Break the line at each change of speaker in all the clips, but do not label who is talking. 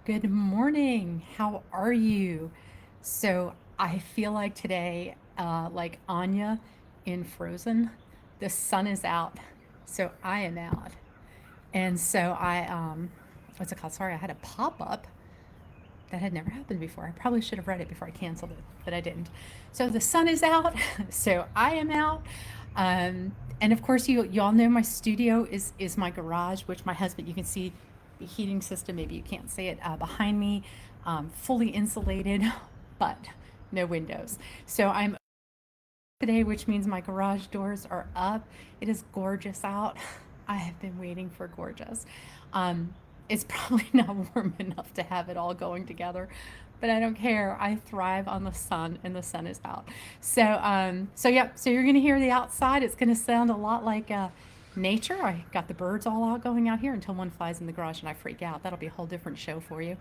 Good morning. How are you? So I feel like today, like Anya in Frozen, the sun is out. So I am out. And so what's it called? Sorry, I had a pop up that had never happened before. I probably should have read it before I canceled it, but I didn't. So the sun is out. So I am out. And of course, you all know my studio is my garage, which my husband, you can see the heating system. Maybe you can't see it behind me, fully insulated, but no windows. So I'm today, which means my garage doors are up. It is gorgeous out. I have been waiting for gorgeous. Um, it's probably not warm enough to have it all going together, but I don't care. I thrive on the sun, and the sun is out. So yeah. So you're gonna hear the outside. It's gonna sound a lot like nature. I got the birds all out going out here until one flies in the garage and I freak out. That'll be a whole different show for you.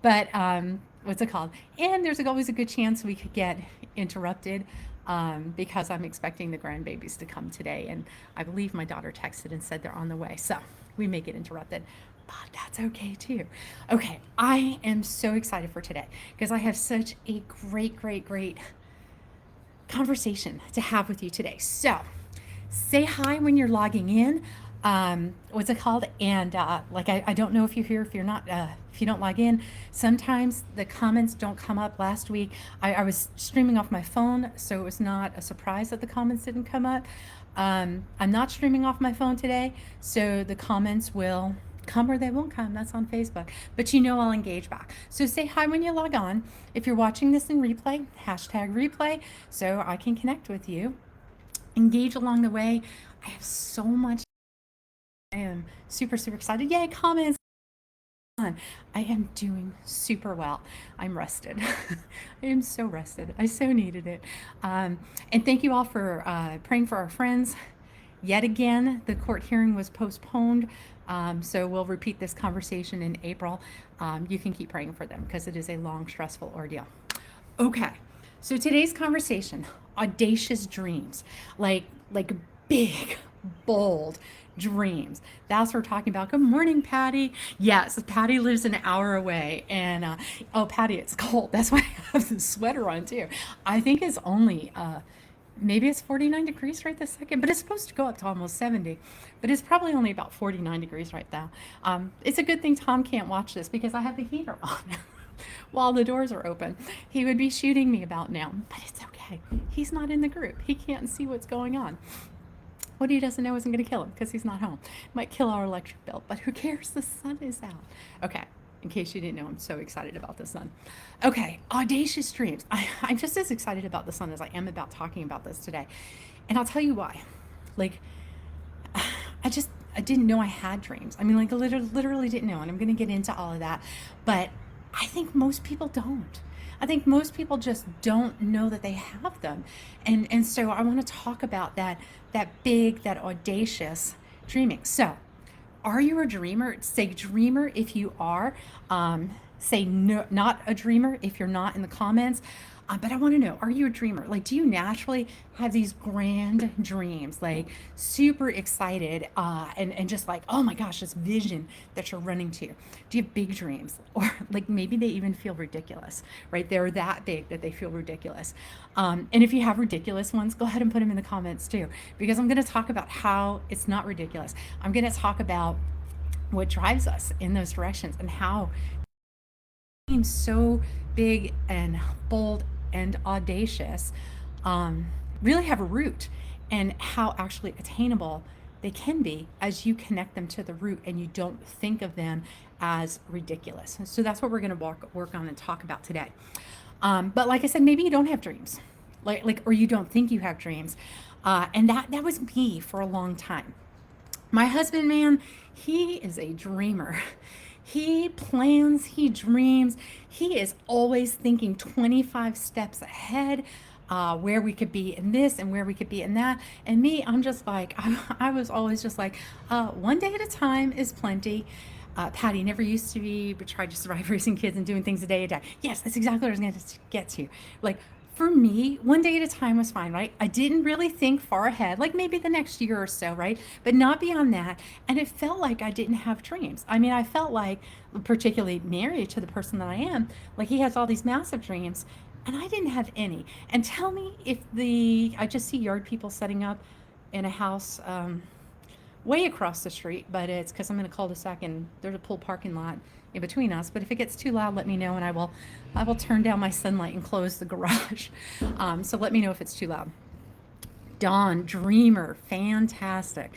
But what's it called? And there's always a good chance we could get interrupted because I'm expecting the grandbabies to come today. And I believe my daughter texted and said they're on the way. So we may get interrupted, but that's okay too. Okay, I am so excited for today because I have such a great conversation to have with you today. So say hi when you're logging in. What's it called? And like I don't know if you're here, if you're not, if you don't log in. Sometimes the comments don't come up. Last week I was streaming off my phone, so it was not a surprise that the comments didn't come up. I'm not streaming off my phone today, so the comments will come or they won't come. That's on Facebook. But you know I'll engage back. So say hi when you log on. If you're watching this in replay, hashtag replay, so I can connect with you. Engage along the way. I have so much. I am super excited. Yay, comments. I am doing super well. I'm rested. I am so rested. I so needed it. And thank you all for praying for our friends. Yet again, the court hearing was postponed. So we'll repeat this conversation in April. You can keep praying for them because it is a long, stressful ordeal. Okay, so today's conversation, audacious dreams, like big, bold dreams. That's what we're talking about. Good morning, Patty. Yes, Patty lives an hour away, and oh, Patty, it's cold. That's why I have the sweater on too. I think it's only maybe it's 49 degrees right this second, but it's supposed to go up to almost 70. But it's probably only about 49 degrees right now. It's a good thing Tom can't watch this because I have the heater on. While the doors are open. He would be shooting me about now, but it's okay. He's not in the group. He can't see what's going on. What he doesn't know isn't going to kill him because he's not home. Might kill our electric bill, but who cares? The sun is out. Okay, in case you didn't know, I'm so excited about the sun. Okay, audacious dreams. I'm just as excited about the sun as I am about talking about this today. And I'll tell you why. Like, I didn't know I had dreams. I mean, like, literally didn't know. And I'm going to get into all of that. But I think most people don't. I think most people just don't know that they have them. And so I want to talk about that audacious dreaming. So, are you a dreamer? Say dreamer if you are. Say no, not a dreamer if you're not in the comments. But I want to know, are you a dreamer? Like, do you naturally have these grand dreams, like super excited and just like, oh my gosh, this vision that you're running to? Do you have big dreams? Or like maybe they even feel ridiculous, right? They're that big that they feel ridiculous. And if you have ridiculous ones, go ahead and put them in the comments too, because I'm going to talk about how it's not ridiculous. I'm going to talk about what drives us in those directions and how so big and bold and audacious really have a root and how actually attainable they can be as you connect them to the root and you don't think of them as ridiculous. So that's what we're going to work on and talk about today. But like I said, maybe you don't have dreams, or you don't think you have dreams, and that was me for a long time. My husband, man, he is a dreamer. He plans, he dreams, he is always thinking 25 steps ahead, where we could be in this and where we could be in that. And me, I'm just like, I was always just like, one day at a time is plenty. Patty never used to be, but tried to survive raising kids and doing things a day. Yes, that's exactly what I was going to get to. Like, for me, one day at a time was fine, right? I didn't really think far ahead, like maybe the next year or so, right? But not beyond that. And it felt like I didn't have dreams. I mean, I felt like, particularly married to the person that I am, like he has all these massive dreams, and I didn't have any. And tell me if I just see yard people setting up in a house way across the street, but it's because I'm in a cul-de-sac and there's a pool parking lot in between us. But if it gets too loud, let me know, and I will turn down my sunlight and close the garage. So let me know if it's too loud. Dawn, dreamer, fantastic.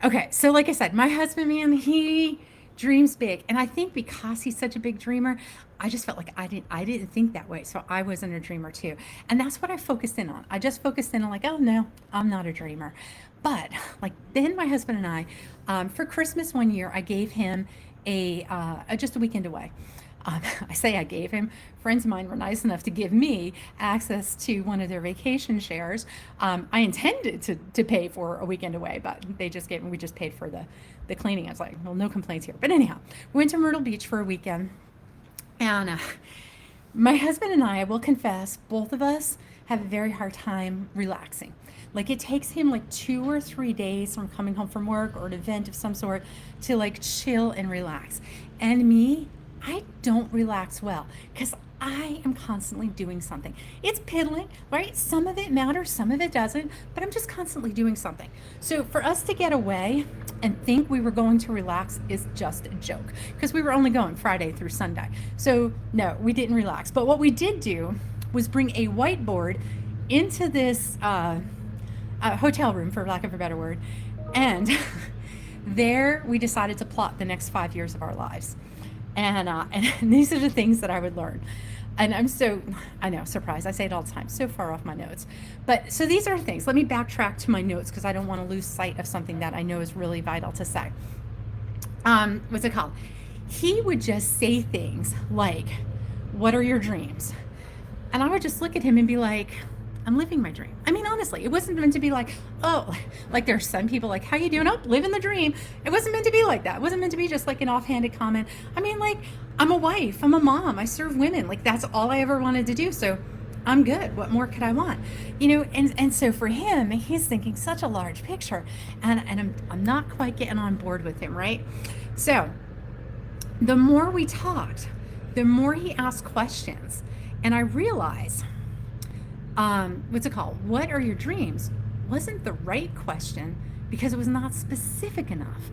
Okay, so like I said, my husband, man, he dreams big, and I think because he's such a big dreamer, I just felt like I didn't think that way, so I wasn't a dreamer too, and that's what I focused in on. I just focused in on like, oh no, I'm not a dreamer, but like then my husband and I, for Christmas one year, I gave him just a weekend away. I say I gave him. Friends of mine were nice enough to give me access to one of their vacation shares. I intended to pay for a weekend away, but we just paid for the cleaning. I was like, well, no complaints here. But anyhow, we went to Myrtle Beach for a weekend. And my husband and I will confess, both of us have a very hard time relaxing. Like it takes him like 2 or 3 days from coming home from work or an event of some sort to like chill and relax. And me, I don't relax well because I am constantly doing something. It's piddling, right? Some of it matters, some of it doesn't, but I'm just constantly doing something. So for us to get away and think we were going to relax is just a joke because we were only going Friday through Sunday. So no, we didn't relax. But what we did do was bring a whiteboard into this hotel room, for lack of a better word, and there we decided to plot the next 5 years of our lives. And these are the things that I would learn. And I know, surprised. I say it all the time, so far off my notes. But so these are things. Let me backtrack to my notes because I don't want to lose sight of something that I know is really vital to say. What's it called? He would just say things like, "What are your dreams?" And I would just look at him and be like, I'm living my dream. I mean, honestly, it wasn't meant to be like, oh, like there's some people like, how you doing? Oh, living the dream. It wasn't meant to be like that. It wasn't meant to be just like an offhanded comment. I mean, like, I'm a wife, I'm a mom, I serve women. Like that's all I ever wanted to do. So I'm good. What more could I want? And so for him, he's thinking such a large picture. And I'm not quite getting on board with him, right? So the more we talked, the more he asked questions. And I realized, what's it called? What are your dreams? Wasn't the right question because it was not specific enough.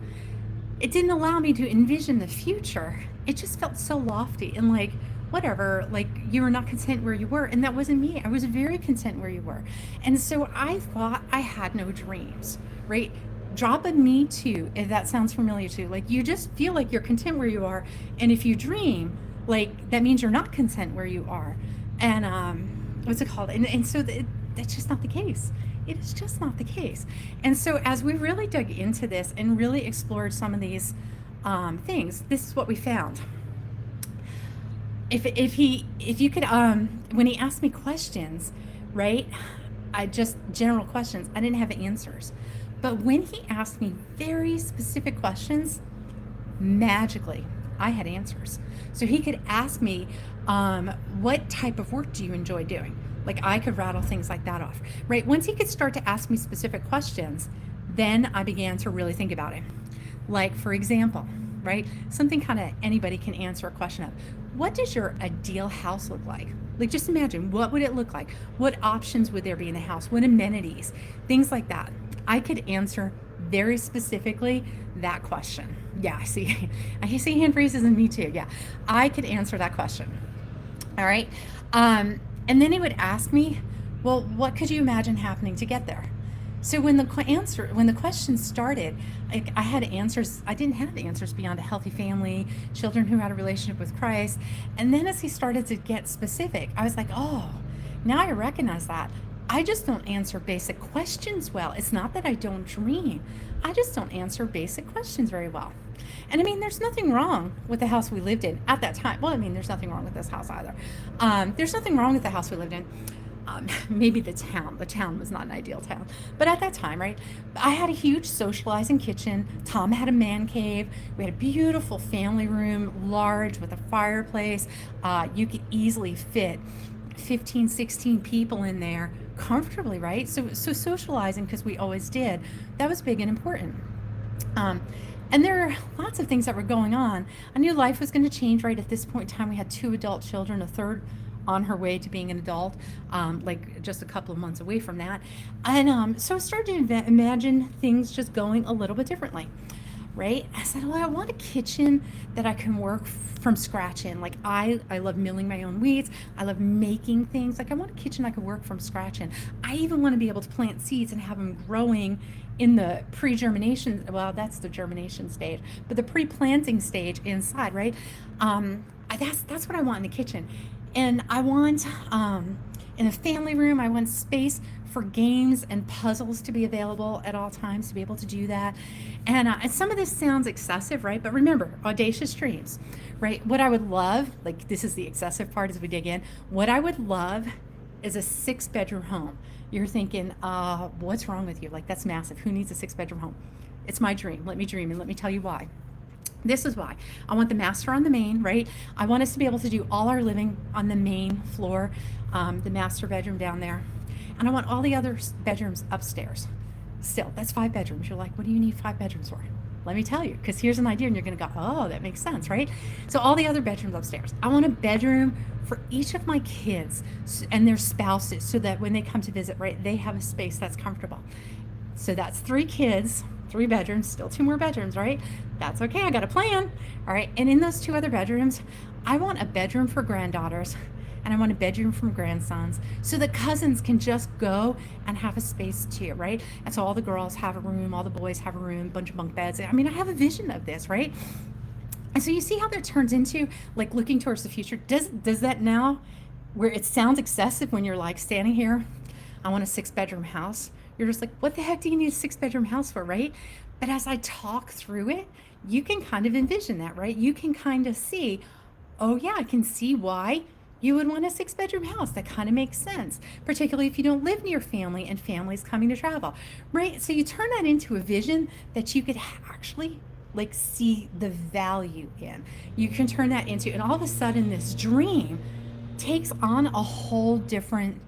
It didn't allow me to envision the future. It just felt so lofty and like, whatever, like you were not content where you were. And that wasn't me. I was very content where you were. And so I thought I had no dreams, right? Drop a me too, if that sounds familiar too. Like you just feel like you're content where you are. And if you dream, like that means you're not content where you are. And what's it called? And so that's just not the case. It is just not the case. And so as we really dug into this and really explored some of these things, this is what we found. If you could, when he asked me questions, right? I just general questions. I didn't have answers. But when he asked me very specific questions, magically, I had answers. So he could ask me, what type of work do you enjoy doing? Like I could rattle things like that off, right? Once he could start to ask me specific questions, then I began to really think about it. Like, for example, right? Something kind of anybody can answer a question of. What does your ideal house look like? Like, just imagine, what would it look like? What options would there be in the house? What amenities? Things like that. I could answer very specifically that question. Yeah, I see. I see hand raises in me too. Yeah, I could answer that question. All right. And then he would ask me, well, what could you imagine happening to get there? So when the question started, I had answers. I didn't have answers beyond a healthy family, children who had a relationship with Christ. And then as he started to get specific, I was like, oh, now I recognize that. I just don't answer basic questions well. It's not that I don't dream. I just don't answer basic questions very well. And I mean, there's nothing wrong with the house we lived in at that time. Well, I mean, there's nothing wrong with this house either. There's nothing wrong with the house we lived in. Maybe the town. The town was not an ideal town. But at that time, right, I had a huge socializing kitchen. Tom had a man cave. We had a beautiful family room, large with a fireplace. You could easily fit 15, 16 people in there comfortably, right? So socializing, because we always did, that was big and important. Um, and there are lots of things that were going on. I knew life was going to change right at this point in time. We had 2 adult children, a third on her way to being an adult, like just a couple of months away from that. And so I started to imagine things just going a little bit differently, right? I said, well, I want a kitchen that I can work from scratch in. Like I love milling my own weeds. I love making things. Like I want a kitchen I can work from scratch in. I even want to be able to plant seeds and have them growing in the pre-germination. Well, that's the germination stage, but the pre-planting stage inside, right? That's what I want in the kitchen. And I want in the family room, I want space for games and puzzles to be available at all times to be able to do that. And some of this sounds excessive, right? But remember, audacious dreams, right? What I would love, like this is the excessive part as we dig in, what I would love is a 6-bedroom home. You're thinking, what's wrong with you? Like, that's massive. Who needs a 6-bedroom home? It's my dream. Let me dream, and let me tell you why. This is why. I want the master on the main, right? I want us to be able to do all our living on the main floor, the master bedroom down there. And I want all the other bedrooms upstairs. Still, that's 5 bedrooms. You're like, what do you need 5 bedrooms for? Let me tell you, because here's an idea, and you're going to go, oh, that makes sense, right? So all the other bedrooms upstairs. I want a bedroom for each of my kids and their spouses so that when they come to visit, right, they have a space that's comfortable. So that's 3 kids, 3 bedrooms, still 2 more bedrooms, right? That's okay, I got a plan. All right, and in those 2 other bedrooms, I want a bedroom for granddaughters and I want a bedroom for grandsons so that cousins can just go and have a space too, right? And so all the girls have a room, all the boys have a room, bunch of bunk beds. I mean, I have a vision of this, right? And so you see how that turns into like looking towards the future. Does that now, where it sounds excessive when you're like standing here, I want a 6-bedroom house. You're just like, what the heck do you need a 6-bedroom house for, right? But as I talk through it, you can kind of envision that, right? You can kind of see, oh yeah, I can see why you would want a 6-bedroom house. That kind of makes sense, particularly if you don't live near family and family's coming to travel, right? So you turn that into a vision that you could actually like see the value in. You can turn that into, and all of a sudden this dream takes on a whole different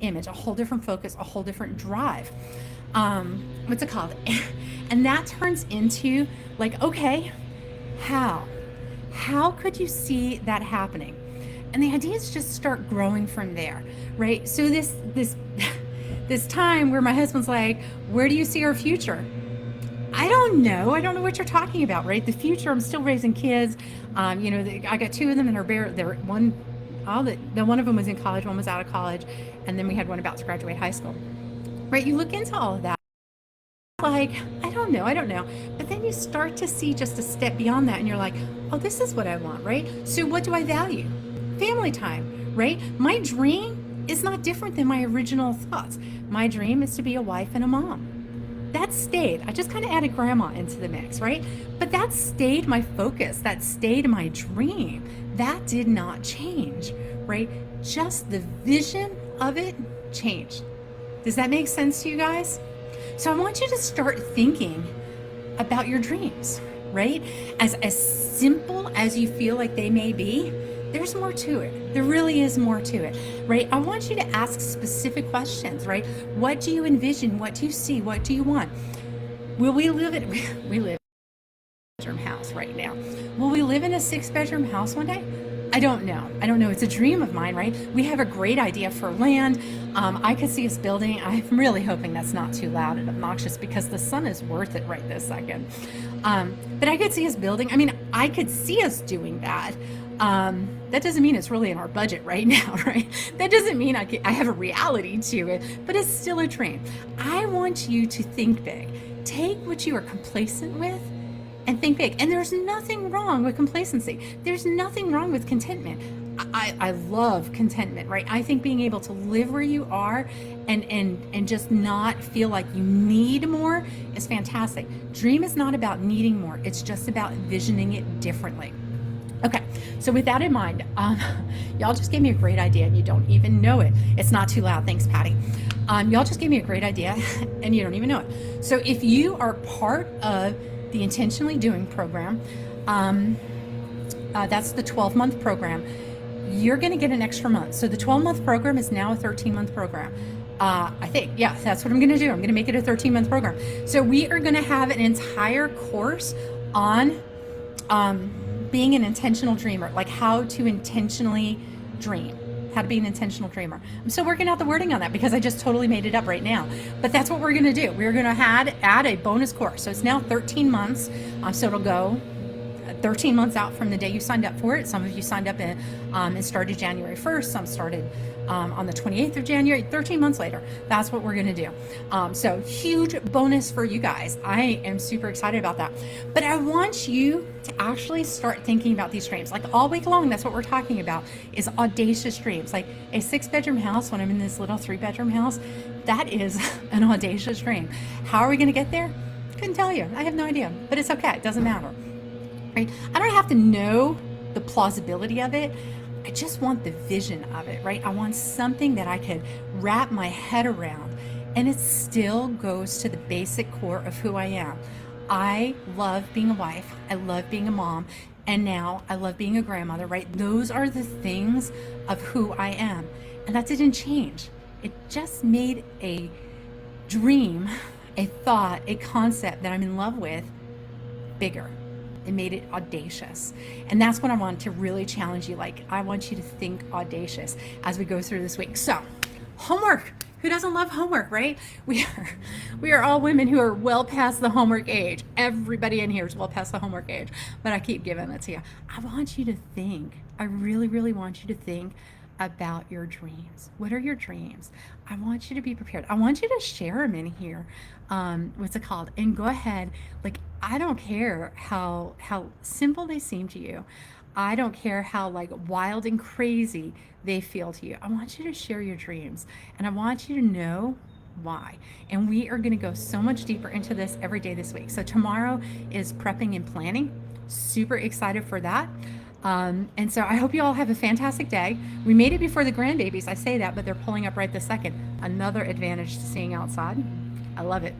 image, a whole different focus, a whole different drive. What's it called? And that turns into like, okay, how could you see that happening? And the ideas just start growing from there, right? So this this time where my husband's like, where do you see our future? I don't know what you're talking about, right? The future, I'm still raising kids. I got 2 of them, and they're one of them was in college, one was out of college, and then we had one about to graduate high school, right? You look into all of that, like, I don't know, but then you start to see just a step beyond that, and you're like, oh, this is what I want, right? So what do I value? Family time, right? My dream is not different than my original thoughts. My dream is to be a wife and a mom. That stayed. I just kind of added grandma into the mix, right? But that stayed my focus. That stayed my dream. That did not change, right? Just the vision of it changed. Does that make sense to you guys? So I want you to start thinking about your dreams, right? As simple as you feel like they may be, there's more to it. There really is more to it, right? I want you to ask specific questions, right? What do you envision? What do you see? What do you want? Will we live in, we live in a bedroom house right now. Will we live in a 6-bedroom house one day? I don't know. It's a dream of mine, right? We have a great idea for land. I could see us building. I'm really hoping that's not too loud and obnoxious because the sun is worth it right this second. But I could see us building. I mean, I could see us doing that. That doesn't mean it's really in our budget right now, right? That doesn't mean I have a reality to it, but it's still a dream. I want you to think big. Take what you are complacent with and think big. And there's nothing wrong with complacency. There's nothing wrong with contentment. I love contentment, right? I think being able to live where you are and just not feel like you need more is fantastic. Dream is not about needing more. It's just about visioning it differently. Okay, so with that in mind, y'all just gave me a great idea and you don't even know it. It's not too loud, thanks, Patty. Y'all just gave me a great idea and you don't even know it. So if you are part of the Intentionally Doing program, that's the 12-month program, you're going to get an extra month. So the 12-month program is now a 13-month program. I think, yeah, that's what I'm going to do. I'm going to make it a 13-month program. So we are going to have an entire course on being an intentional dreamer, like how to intentionally dream, how to be an intentional dreamer. I'm still working out the wording on that because I just totally made it up right now. But that's what we're going to do. We're going to add a bonus course. So it's now 13 months. So it'll go 13 months out from the day you signed up for it. Some of you signed up and started January 1st. Some started on the 28th of January, 13 months later. That's what we're going to do. So huge bonus for you guys. I am super excited about that. But I want you to actually start thinking about these dreams. Like all week long, that's what we're talking about is audacious dreams. Like a 6-bedroom house when I'm in this little 3-bedroom house, that is an audacious dream. How are we going to get there? Couldn't tell you. I have no idea, but it's okay. It doesn't matter. Right? I don't have to know the plausibility of it. I just want the vision of it, right? I want something that I could wrap my head around, and it still goes to the basic core of who I am. I love being a wife. I love being a mom. And now I love being a grandmother, right? Those are the things of who I am. And that didn't change. It just made a dream, a thought, a concept that I'm in love with bigger. It made it audacious. And that's what I want to really challenge you. Like, I want you to think audacious as we go through this week. So, homework. Who doesn't love homework, right? We are all women who are well past the homework age. Everybody in here is well past the homework age, but I keep giving it to you. I want you to think. I really, really want you to think about your dreams. What are your dreams? I want you to be prepared. I want you to share them in here. What's it called? And go ahead. Like, I don't care how simple they seem to you. I don't care how like wild and crazy they feel to you. I want you to share your dreams, and I want you to know why. And we are going to go so much deeper into this every day this week. So tomorrow is prepping and planning. Super excited for that. And so I hope you all have a fantastic day. We made it before the grandbabies. I say that, but they're pulling up right this second. Another advantage to seeing outside. I love it.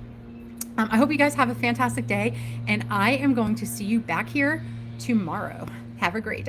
I hope you guys have a fantastic day, and I am going to see you back here tomorrow. Have a great day.